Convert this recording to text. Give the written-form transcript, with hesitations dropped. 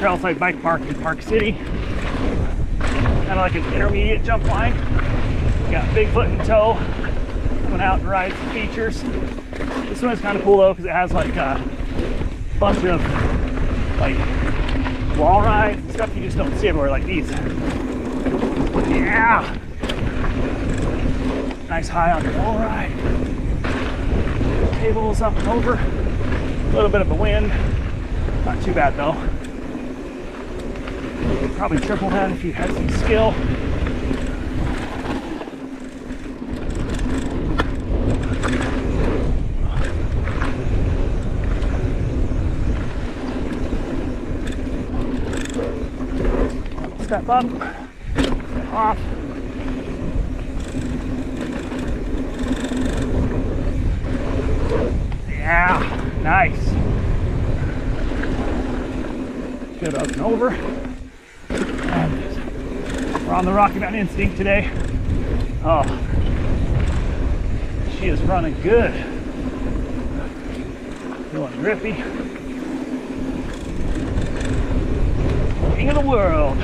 Trailside Bike Park in Park City. Kind of like an intermediate jump line. Got Bigfoot in tow. Went out and ride some features. This one's kind of cool though because it has like a bunch of like wall rides and stuff you just don't see everywhere, like these. Yeah! Nice high on the wall ride. Tables up and over. A little bit of a wind. Not too bad though. Probably triple that if you had some skill. Step up, step off. Yeah, nice. Good up and over. And we're on the Rocky Mountain Instinct today. Oh, she is running good. Feeling grippy. King of the world.